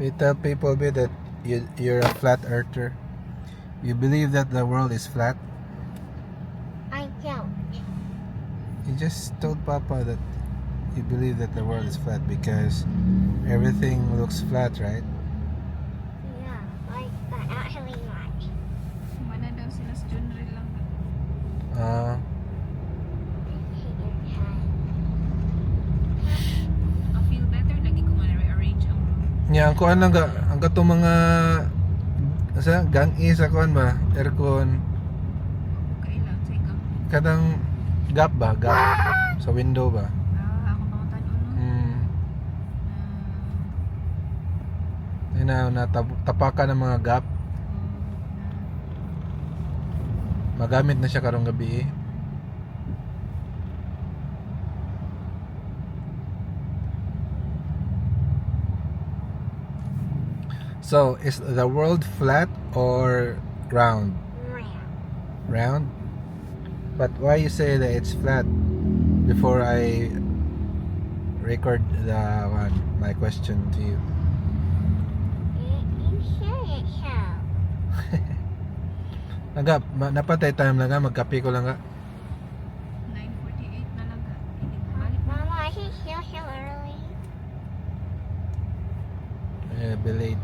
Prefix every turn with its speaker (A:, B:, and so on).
A: You tell people be that you're a flat earther. You believe that the world is flat.
B: I don't.
A: You just told Papa that you believe that the world is flat because everything looks flat, right?
B: Yeah, but actually not.
C: Mana daw sila sa Junril lang.
A: Uh,
C: I feel better lagi ko man rearrange ang room.
A: yeah, ang kuan lang ang katong mga gang sa kuan ba? Aircon.
C: Okay lang, say ka.
A: Kadang gap ba? Gap sa window ba?
C: Ako pangutan uno.
A: Yun na tapakan ng mga gap. Magamit na siya karong gabi eh. So, is the world flat or round? Round? But why you say that it's flat before I record my question to you?
B: You said it so.
A: Naga, napatay time lang nga, magkape ko lang nga.
C: 9:48 na lang ka. Hindi mo balik.
B: Mama, is it still so early?
A: Be late.